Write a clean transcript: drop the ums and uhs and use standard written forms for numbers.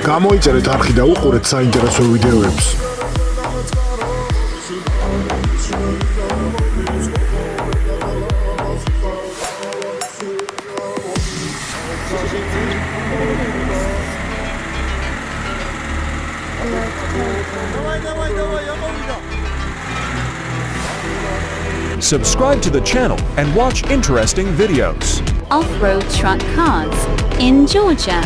გამოიწერეთ არხი და უყურეთ საინტერესო ვიდეოებს. Subscribe to the channel and watch interesting videos. Off-road truck cars in Georgia.